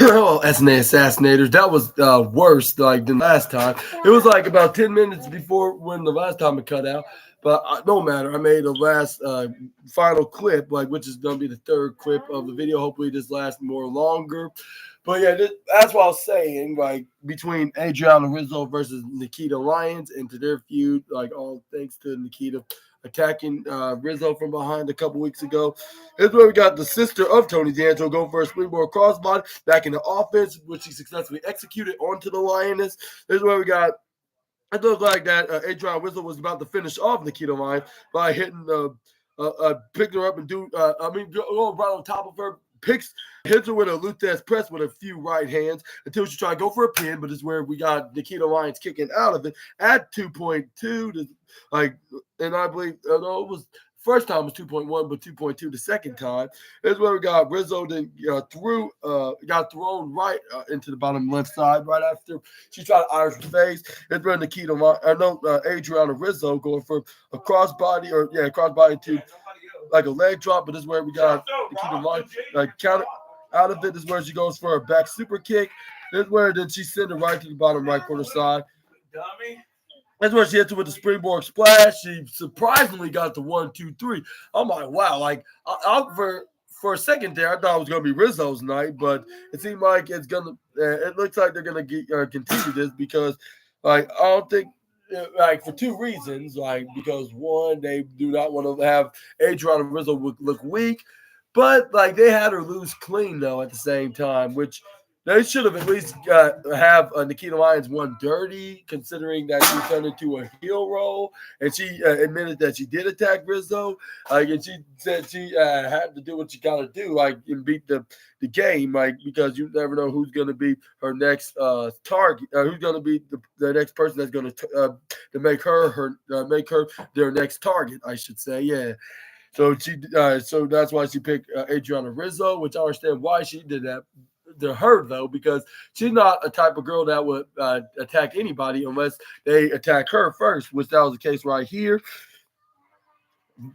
Oh, SNA assassinators. That was worse like than last time. It was like about 10 minutes before when the last time it cut out. But no matter. I made a last final clip, like which is gonna be the third clip of the video. Hopefully, this lasts more longer. But yeah, that's what I was saying. Like between Adriana Rizzo versus Nikita Lyons and to their feud, like all thanks to Nikita attacking Rizzo from behind a couple weeks ago. This is where we got the sister of Tony D'Angelo going for a springboard crossbody back in the offense, which she successfully executed onto the Lioness. This is where we got. It looked like that Adrian Rizzo was about to finish off Nikita Lyons by hitting picking her up and going right on top of her. Hits her with a Luthez press with a few right hands until she tried to go for a pin, but this is where we got Nikita Lyons kicking out of it at 2.2. And I believe, no, it was first time was 2.1, but 2.2 the second time. This is where we got Rizzo then got thrown right into the bottom left side right after she tried to Irish her face. It's where Adriana Rizzo going for a crossbody to like a leg drop, but this is where we got Nikita Lyons counter out of it. This is where she goes for a back super kick. This is where then she sent it right to the bottom right corner side. That's where she hits it with the springboard splash. She surprisingly got the 1, 2, 3. I'm like, wow. Like, for a second there, I thought it was going to be Rizzo's night, but it seemed like it looks like they're going to continue this because, like, I don't think, like, for two reasons. Like, because one, they do not want to have Adriana Rizzo look weak, but, like, they had her lose clean, though, at the same time, which – they should have at least have Nikita Lyons won dirty, considering that she turned into a heel role, and she admitted that she did attack Rizzo. And she said she had to do what you got to do, like and beat the game, like because you never know who's going to be her next target, who's going to be the next person that's going to make her their next target, I should say, yeah. So so that's why she picked Adriana Rizzo, which I understand why she did that. To her though, because she's not a type of girl that would attack anybody unless they attack her first, which that was the case right here.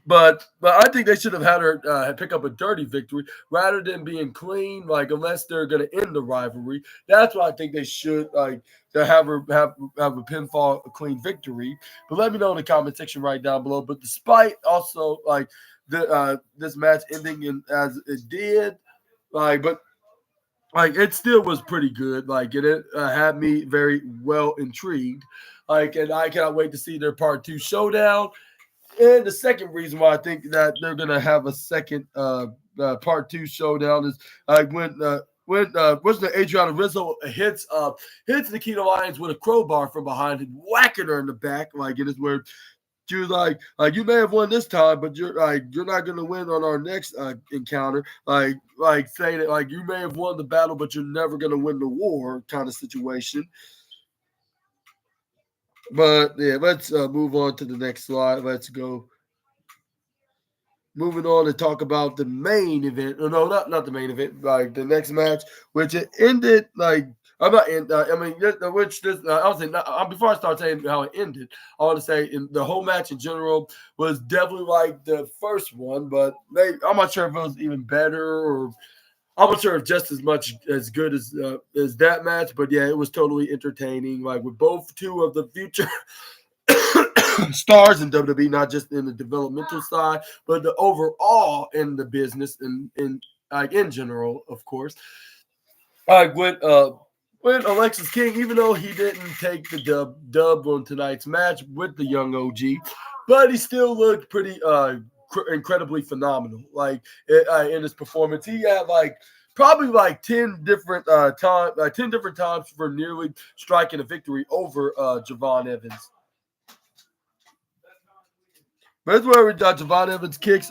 But I think they should have had her pick up a dirty victory rather than being clean. Like unless they're going to end the rivalry, that's why I think they should like to have her have a pinfall a clean victory. But let me know in the comment section right down below. But despite also like this match ending as it did, but it still was pretty good. Like it had me very well intrigued. And I cannot wait to see their part 2 showdown. And the second reason why I think that they're gonna have a second part 2 showdown is when wasn't it Adriana Rizzo hits Nikita Lyons with a crowbar from behind and whacking her in the back. Like it is where she was like you may have won this time, but you're not gonna win on our next encounter. Like saying it like you may have won the battle, but you're never gonna win the war kind of situation. But yeah, let's move on to the next slide. Let's go. Moving on to talk about the main event. No, not the main event. Like the next match, which it ended like I'm not in. I mean, which this I was saying before I start saying how it ended. I want to say in the whole match in general was definitely like the first one, but I'm not sure if it was even better or I'm not sure if just as much as good as that match. But yeah, it was totally entertaining. Like with both two of the future stars in WWE, not just in the developmental side, but the overall in the business and in general, of course. With Alexis King, even though he didn't take the dub on tonight's match with the young OG, but he still looked pretty incredibly phenomenal. Like in his performance, he had probably 10 different times for nearly striking a victory over Javon Evans. But that's where we got Javon Evans kicks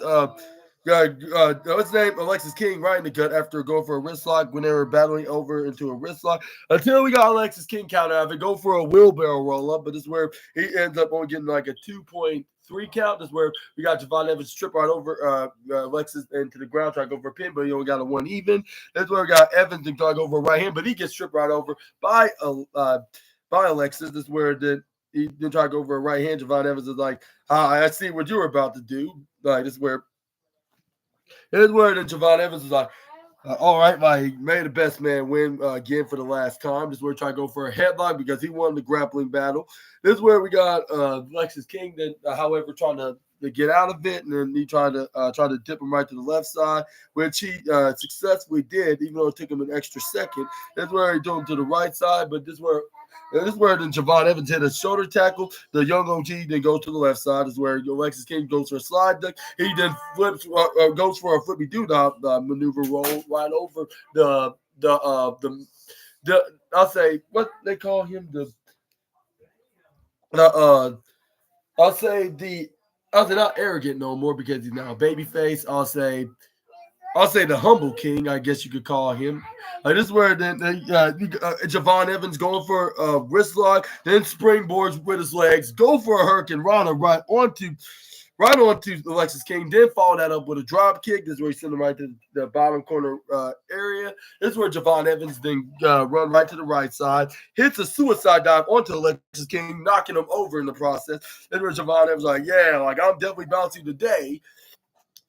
what's his name? Alexis King right in the gut after going for a wrist lock when they were battling over into a wrist lock. Until we got Alexis King counter out of it, go for a wheelbarrow roll up, but this is where he ends up only getting like a 2.3 count. This is where we got Javon Evans trip right over Alexis into the ground, try to go for a pin, but he only got a 1 even. That's where we got Evans and try to go for a right hand, but he gets stripped right over by Alexis. This is where he didn't try to go for a right hand. Javon Evans is like, I see what you were about to do. Like, this is where then Javon Evans is like, All right, like may the best man win again for the last time. This is where we try to go for a headlock because he won the grappling battle. This is where we got Lexus King, then however trying to get out of it, and then he tried to dip him right to the left side, which he successfully did, even though it took him an extra second. That's where he threw him to the right side, but this is where then Javon Evans hit a shoulder tackle. The young OG then goes to the left side. This is where Alexis King goes for a slide duck. He then flips, goes for a flippy doo-dah maneuver roll right over the I'll say what they call him the I'll say not arrogant no more because he's now a babyface. I'll say the humble king, I guess you could call him. This is where then Javon Evans going for a wrist lock, then springboards with his legs, go for a Hurricane Rana right onto Alexis King, then follow that up with a drop kick. This is where he sent him right to the bottom corner area. This is where Javon Evans then run right to the right side, hits a suicide dive onto Alexis King, knocking him over in the process. This is where Javon Evans like, yeah, like I'm definitely bouncy today.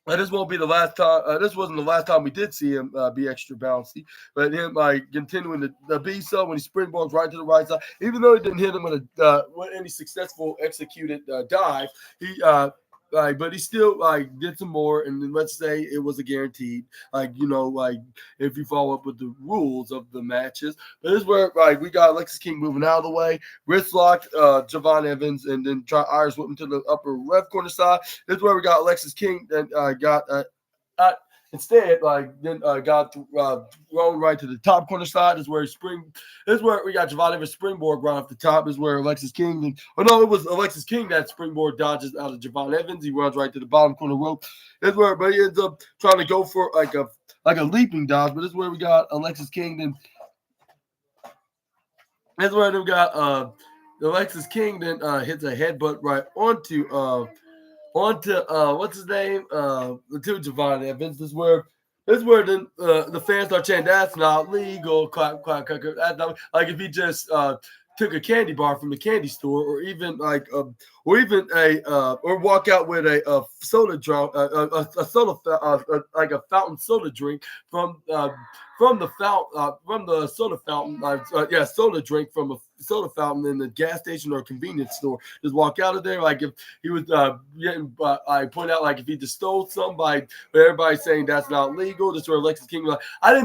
This won't be the last time. This wasn't the last time we did see him be extra bouncy, but him like continuing to be so when he springboards right to the right side, even though he didn't hit him with any successful executed dive, he but he still did some more, and then let's say it was a guaranteed, if you follow up with the rules of the matches. But this is where we got Alexis King moving out of the way, wrist locked Javon Evans, and then try Irish whip him to the upper left corner side. This is where we got Alexis King, then got instead, got thrown right to the top corner side. This is where we got Javon Evans springboard right off the top. This is where Alexis King. It was Alexis King that springboard dodges out of Javon Evans. He runs right to the bottom corner rope. This is where, but he ends up trying to go for like a leaping dodge. But this is where we got Alexis King. Then this is where we got Alexis King. Then hits a headbutt right onto what's his name? To Javon Evans. This is where the fans start chanting, "That's not legal." Clap, clap, clap, clap. That's not, like if he just took a candy bar from the candy store, or even or walk out with a soda drink, a soda like a fountain soda drink from the soda fountain, soda drink from a soda fountain in the gas station or convenience store. Just walk out of there like if he was getting. I point out like if he just stole somebody, but everybody's saying that's not legal. This is where Alexis King like I didn't.